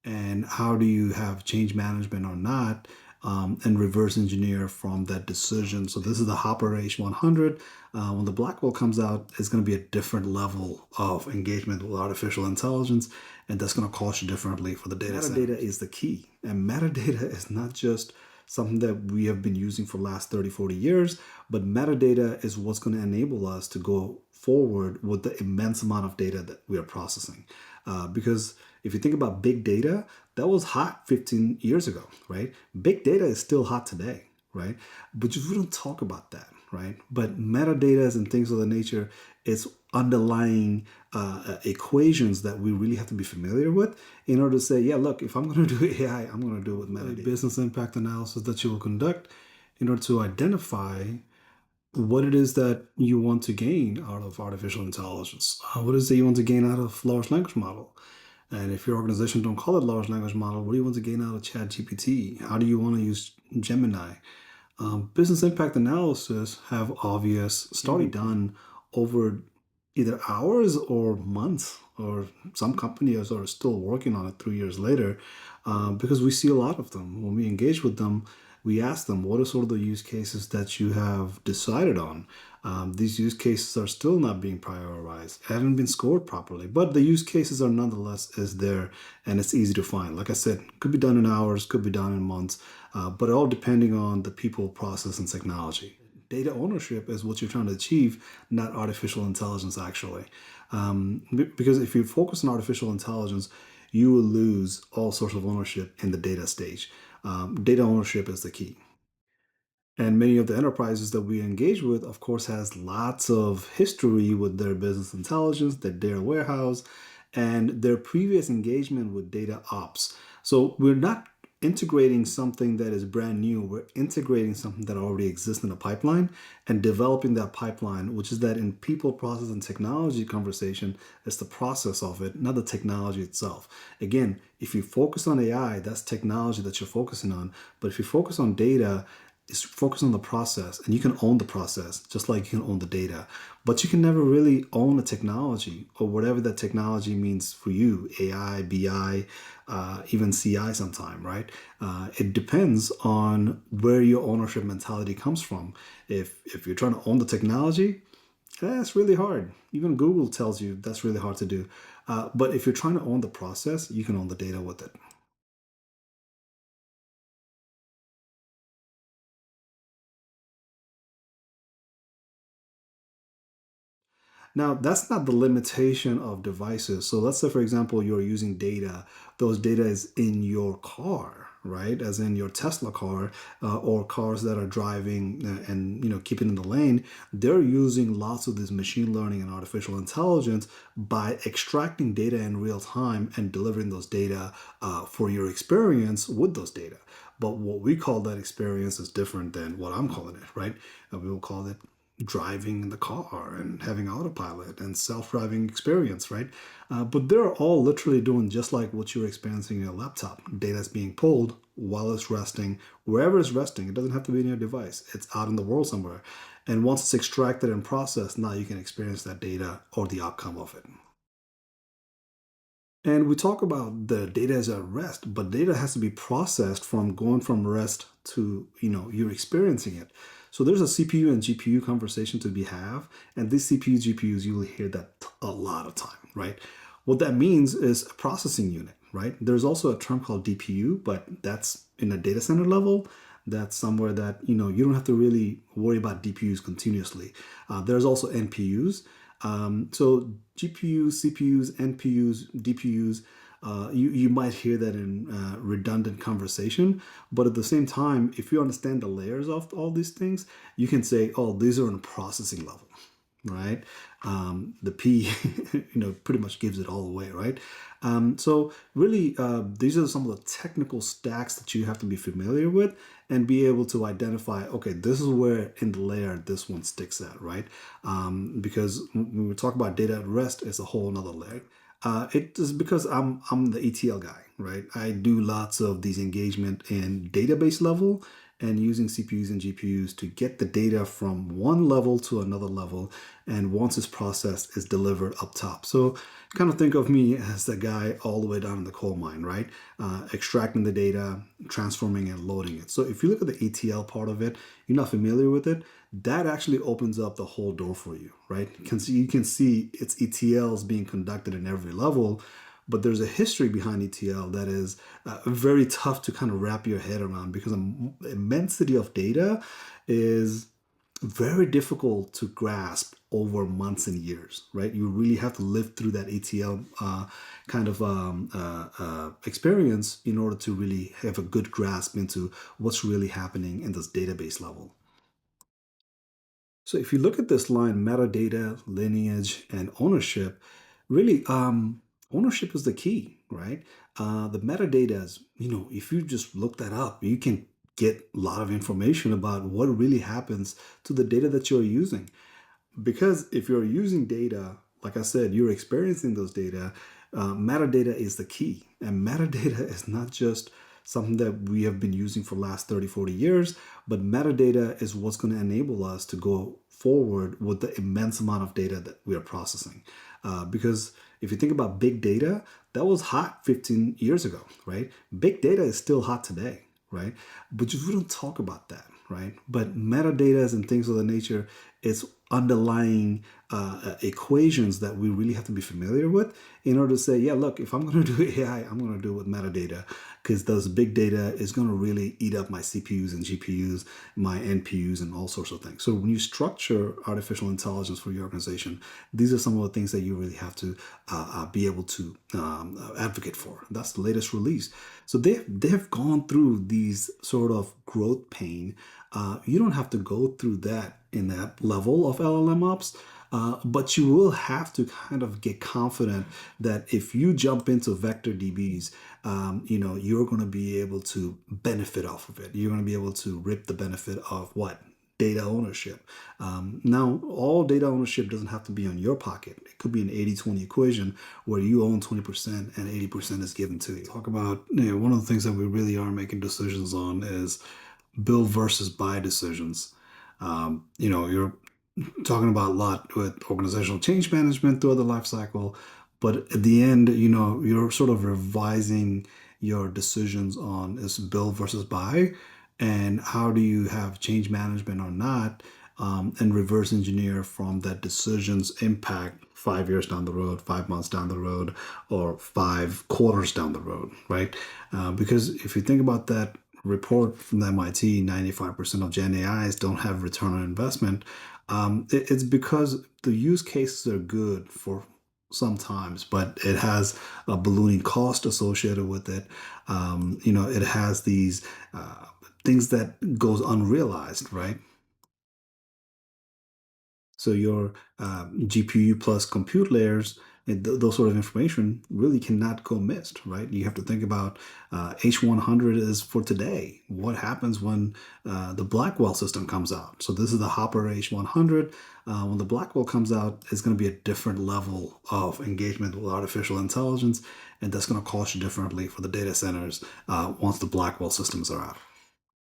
and how do you have change management or not, and reverse engineer from that decision. So this is the Hopper H100. When the Blackwell comes out, it's going to be a different level of engagement with artificial intelligence, and that's going to cost you differently for the data center. Metadata is the key, and metadata is not just something that we have been using for the last 30, 40 years, but metadata is what's going to enable us to go forward with the immense amount of data that we are processing. Because if you think about big data, that was hot 15 years ago, right? Big data is still hot today, right? But we don't talk about that, right? But metadata and things of the nature, it's underlying equations that we really have to be familiar with in order to say, yeah, look, if I'm going to do AI, I'm going to do it with metadata. Business impact analysis that you will conduct in order to identify what it is that you want to gain out of artificial intelligence. What is it you want to gain out of large language model? And if your organization don't call it large language model, what do you want to gain out of ChatGPT? How do you want to use Gemini? Business impact analysis have obvious study done over either hours or months, or some companies are still working on it 3 years later, because we see a lot of them. When we engage with them, we ask them, what are sort of the use cases that you have decided on? These use cases are still not being prioritized, haven't been scored properly, but the use cases are nonetheless is there, and it's easy to find. Like I said, could be done in hours, could be done in months, but all depending on the people, process, and technology. Data ownership is what you're trying to achieve, not artificial intelligence, actually. Because if you focus on artificial intelligence, you will lose all sorts of ownership in the data stage. Data ownership is the key. And many of the enterprises that we engage with, of course, has lots of history with their business intelligence, their data warehouse, and their previous engagement with data ops. So we're not integrating something that is brand new. We're integrating something that already exists in a pipeline and developing that pipeline, which is that in people, process, and technology conversation, it's the process of it, not the technology itself. Again, if you focus on AI, that's technology that you're focusing on. But if you focus on data, is focus on the process, and you can own the process just like you can own the data, but you can never really own a technology or whatever that technology means for you. AI, BI, even CI sometime, right? It depends on where your ownership mentality comes from. If you're trying to own the technology, that's really hard. Even Google tells you that's really hard to do. But if you're trying to own the process, you can own the data with it. Now, that's not the limitation of devices. So let's say, for example, you're using data. Those data is in your car, right? As in your Tesla car, or cars that are driving and keeping in the lane. They're using lots of this machine learning and artificial intelligence by extracting data in real time and delivering those data for your experience with those data. But what we call that experience is different than what I'm calling it, right? We will call it driving the car and having autopilot and self-driving experience, right? But they're all literally doing just like what you're experiencing in your laptop. Data is being pulled while it's resting, wherever it's resting. It doesn't have to be in your device. It's out in the world somewhere. And once it's extracted and processed, now you can experience that data or the outcome of it. And we talk about the data as at rest, but data has to be processed from going from rest to, you're experiencing it. So there's a CPU and GPU conversation to be have, and these CPU, GPUs, you will hear that a lot of time, right? What that means is a processing unit, right? There's also a term called DPU, but that's in a data center level. That's somewhere that, you don't have to really worry about DPUs continuously. There's also NPUs. So GPUs, CPUs, NPUs, DPUs, you might hear that in redundant conversation, but at the same time, if you understand the layers of all these things, you can say, oh, these are on a processing level, right? The P, pretty much gives it all away, right? So really, these are some of the technical stacks that you have to be familiar with and be able to identify, okay, this is where in the layer this one sticks at, right? Because when we talk about data at rest, it's a whole nother layer. It is because I'm the ETL guy, right? I do lots of these engagement in database level and using CPUs and GPUs to get the data from one level to another level. And once it's processed, it's delivered up top. So kind of think of me as the guy all the way down in the coal mine, right? Extracting the data, transforming and loading it. So if you look at the ETL part of it, you're not familiar with it, that actually opens up the whole door for you, right? You can see its ETLs being conducted in every level, but there's a history behind ETL that is very tough to kind of wrap your head around because the immensity of data is very difficult to grasp over months and years, right? You really have to live through that ETL experience in order to really have a good grasp into what's really happening in this database level. So if you look at this line, metadata, lineage, and ownership, really, ownership is the key, right? The metadata is, if you just look that up, you can get a lot of information about what really happens to the data that you're using. Because if you're using data, like I said, you're experiencing those data, metadata is the key. And metadata is not just something that we have been using for the last 30, 40 years, but metadata is what's going to enable us to go forward with the immense amount of data that we are processing. Because if you think about big data, that was hot 15 years ago, right? Big data is still hot today, right? But we don't talk about that, right? But metadata and things of the nature, it's underlying equations that we really have to be familiar with in order to say, yeah, look, if I'm going to do AI, I'm going to do it with metadata because those big data is going to really eat up my CPUs and GPUs, my NPUs, and all sorts of things. So when you structure artificial intelligence for your organization, these are some of the things that you really have to be able to advocate for. That's the latest release. So they've gone through these sort of growth pain. You don't have to go through that in that level of LLM ops. But you will have to kind of get confident that if you jump into vector DBs, you're going to be able to benefit off of it. You're going to be able to rip the benefit of what? Data ownership. Now, all data ownership doesn't have to be on your pocket. It could be an 80-20 equation where you own 20% and 80% is given to you. Talk about, one of the things that we really are making decisions on is build versus buy decisions. You're talking about a lot with organizational change management throughout the life cycle, but at the end, you're sort of revising your decisions on is build versus buy, and how do you have change management or not, and reverse engineer from that decision's impact 5 years down the road, 5 months down the road, or 5 quarters down the road, right? Because if you think about that report from the MIT, 95% of Gen AIs don't have return on investment. It's because the use cases are good for sometimes, but it has a ballooning cost associated with it. It has these things that goes unrealized, right? So your GPU plus compute layers, and those sort of information really cannot go missed, right? You have to think about H100 is for today. What happens when the Blackwell system comes out? So this is the Hopper H100. When the Blackwell comes out, it's going to be a different level of engagement with artificial intelligence, and that's going to cost you differently for the data centers once the Blackwell systems are out.